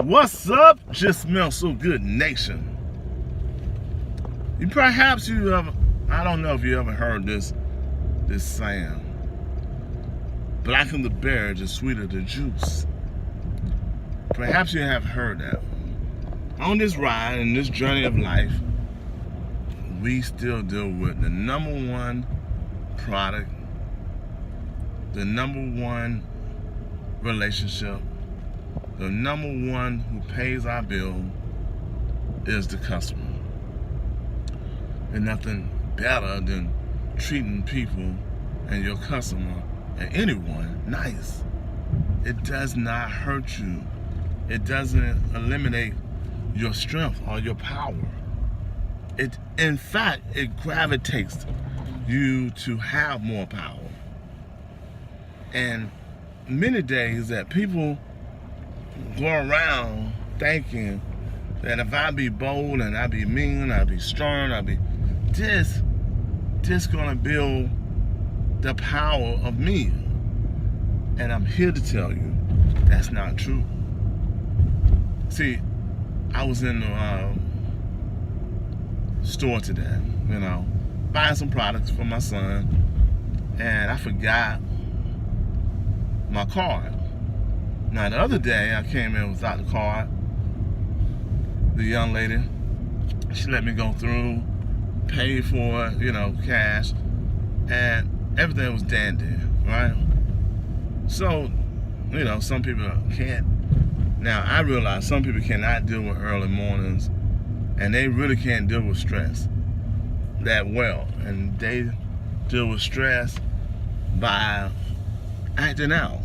What's up? Just smells so good, nation. Perhaps you ever, I don't know if you ever heard this saying. Blacken the berry, the sweeter the juice. Perhaps you have heard that. On this ride, in this journey of life, we still deal with the number one product, the number one relationship, the number one who pays our bill is the customer. And nothing better than treating people and your customer and anyone nice. It does not hurt you. It doesn't eliminate your strength or your power. In fact, it gravitates you to have more power. And many days that people go around thinking that if I be bold and I be mean, I be strong, I be this gonna build the power of me. And I'm here to tell you that's not true. See, I was in the store today, buying some products for my son, and I forgot my card. Now, the other day, I came in without the card. The young lady, she let me go through, paid for it, cash, and everything was dandy, right? So, some people can't. Now, I realize some people cannot deal with early mornings, and they really can't deal with stress that well. And they deal with stress by acting out,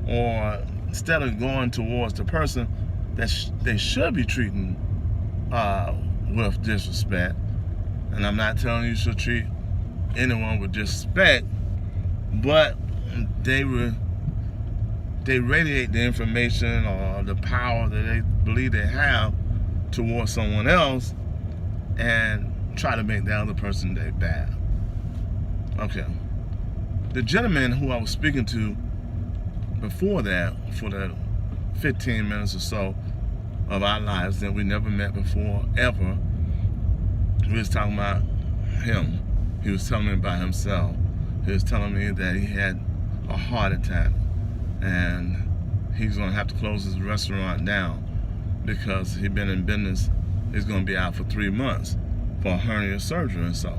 or instead of going towards the person that they should be treating with disrespect. And I'm not telling you should treat anyone with disrespect, but they radiate the information or the power that they believe they have towards someone else and try to make the other person they bad. Okay. The gentleman who I was speaking to before that, for the 15 minutes or so of our lives that we never met before, ever, we was talking about him. He was telling me about himself. He was telling me that he had a heart attack and he's going to have to close his restaurant down because he's been in business. He's going to be out for 3 months for a hernia surgery and so.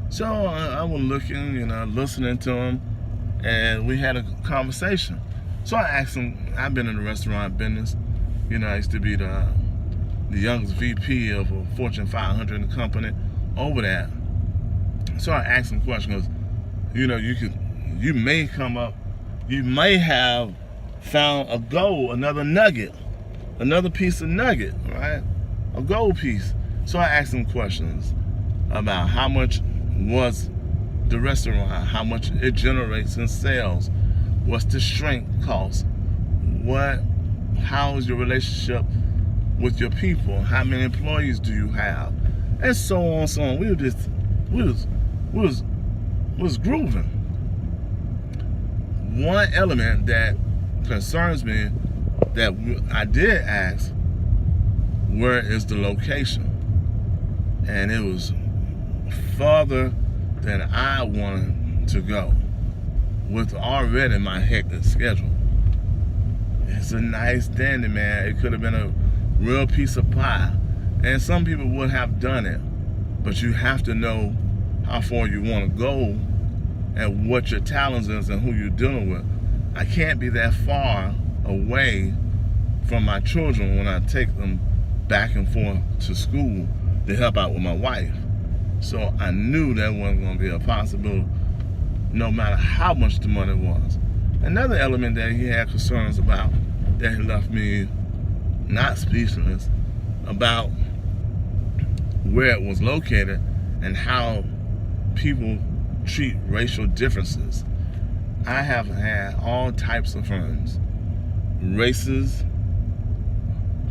So I was looking, listening to him, and we had a conversation. So I asked him, I've been in the restaurant business. I used to be the youngest VP of a Fortune 500 company over there. So I asked him questions. You may come up, you may have found a gold, another nugget, another piece of nugget, right? A gold piece. So I asked him questions about how much was the restaurant, how much it generates in sales, what's the shrink cost, how is your relationship with your people, how many employees do you have, and so on, so on. We was grooving. One element that concerns me that I did ask, where is the location? And it was farther than I wanted to go with already my hectic schedule. It's a nice dandy, man. It could have been a real piece of pie. And some people would have done it. But you have to know how far you want to go and what your talents is and who you're dealing with. I can't be that far away from my children when I take them back and forth to school to help out with my wife. So I knew that wasn't going to be a possibility no matter how much the money was. Another element that he had concerns about that he left me not speechless about where it was located and how people treat racial differences. I have had all types of friends, races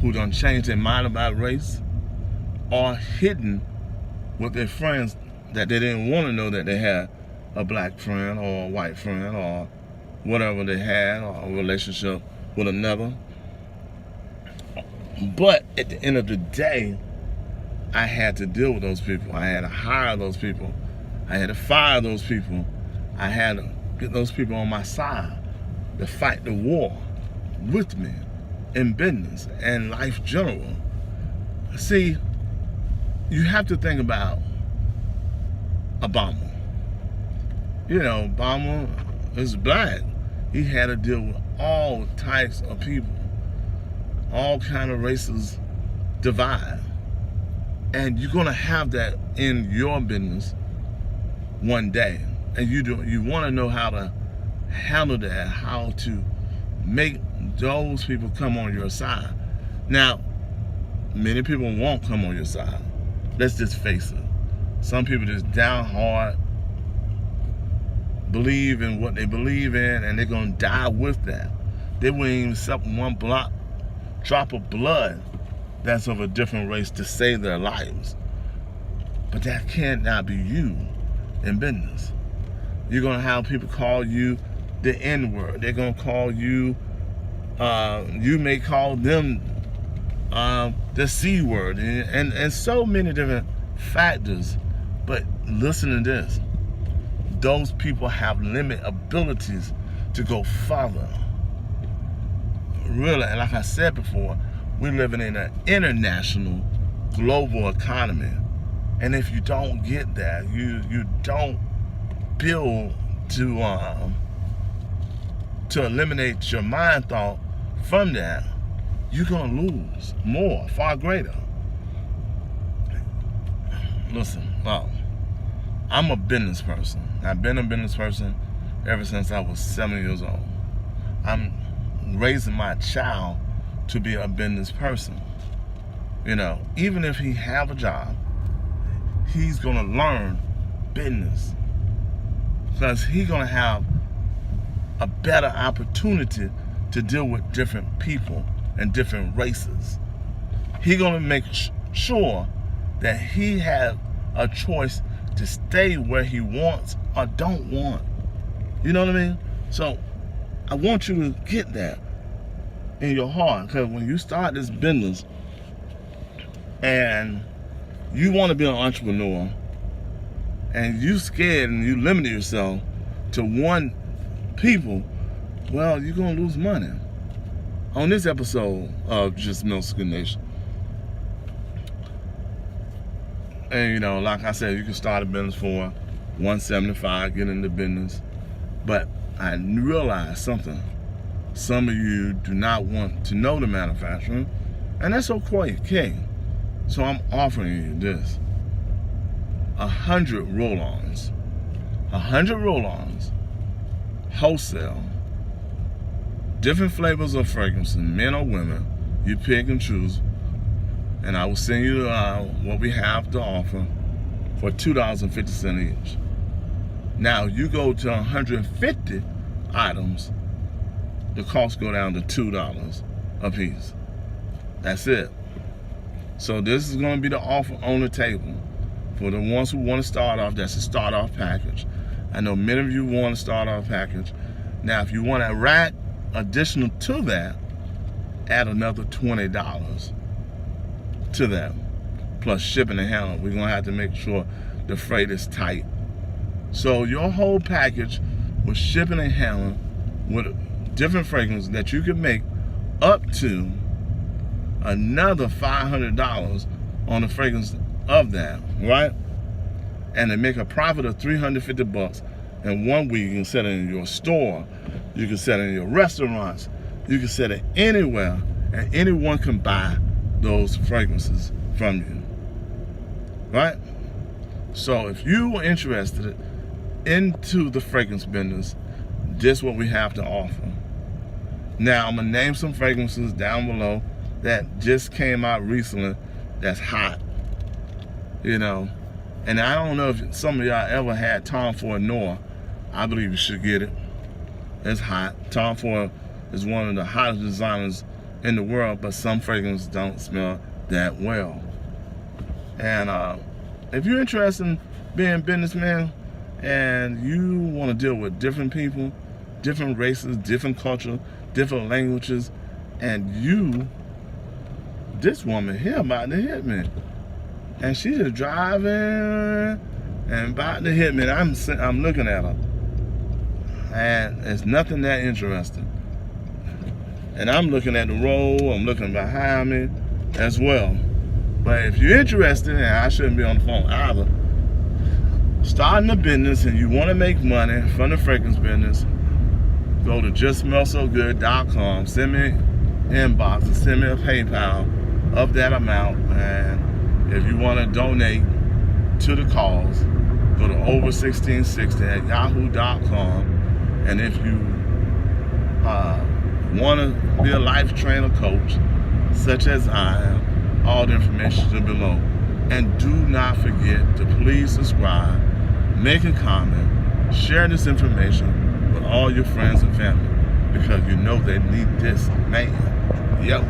who done changed their mind about race, or hidden with their friends that they didn't want to know that they had a black friend or a white friend or whatever they had, or a relationship with another. But at the end of the day, I had to deal with those people. I had to hire those people. I had to fire those people. I had to get those people on my side to fight the war with me in business and life general. See, you have to think about Obama. You know, Obama is black. He had to deal with all types of people, all kind of races divide. And you're gonna have that in your business one day. And you wanna know how to handle that, how to make those people come on your side. Now, many people won't come on your side. Let's just face it. Some people just down hard, believe in what they believe in, and they're gonna die with that. They wouldn't even accept one drop of blood that's of a different race to save their lives. But that cannot be you in business. You're gonna have people call you the N-word. They're gonna call you, you may call them the C-word, and so many different factors. But listen to this. Those people have limited abilities to go further. Really, and like I said before, we're living in an international, global economy. And if you don't get that, you don't build to eliminate your mind thought from that, you're gonna lose more, far greater. Listen, I'm a business person. I've been a business person ever since I was 7 years old. I'm raising my child to be a business person. You know, even if he have a job, he's gonna learn business because he's gonna have a better opportunity to deal with different people and different races. He's gonna make sure that he has a choice to stay where he wants or don't want. You know what I mean? So I want you to get that in your heart, because when you start this business and you want to be an entrepreneur and you scared and you limit yourself to one people, well, you're gonna lose money. On this episode of Just Middle School Nation, and you know, like I said, you can start a business for $175, get into business. But I realized something. Some of you do not want to know the manufacturer, and that's okay. So I'm offering you this. 100 roll-ons. 100 roll-ons, wholesale, different flavors of fragrances, men or women. You pick and choose. And I will send you what we have to offer for $2.50 each. Now, you go to 150 items, the cost go down to $2 a piece. That's it. So this is going to be the offer on the table for the ones who want to start off. That's a start-off package. I know many of you want a start-off package. Now, if you want a rack additional to that, add another $20 to that, plus shipping and handling. We're gonna have to make sure the freight is tight. So your whole package with shipping and handling with different fragrances that you can make up to another $500 on the fragrance of that, right? And they make a profit of $350 in 1 week. You can sell it in your store, you can sell it in your restaurants, you can sell it anywhere, and anyone can buy those fragrances from you, right? So if you are interested into the fragrance business, this is what we have to offer. Now I'm gonna name some fragrances down below that just came out recently that's hot, you know. And I don't know if some of y'all ever had Tom Ford Noir. I believe you should get it. It's hot. Tom Ford is one of the hottest designers in the world, but some fragrances don't smell that well. And if you're interested in being a businessman and you want to deal with different people, different races, different culture, different languages, and you this woman here about to hit me. And she's just driving and about to hit me. And I'm looking at her. And it's nothing that interesting. And I'm looking at the road, I'm looking behind me as well. But if you're interested, and I shouldn't be on the phone either, starting a business and you want to make money from the fragrance business, go to justsmellsogood.com, send me an inbox and send me a PayPal of that amount. And if you want to donate to the cause, go to over1660@yahoo.com. And if you want to be a life trainer coach, such as I am, all the information is below. And do not forget to please subscribe, make a comment, share this information with all your friends and family, because you know they need this, man. Yo.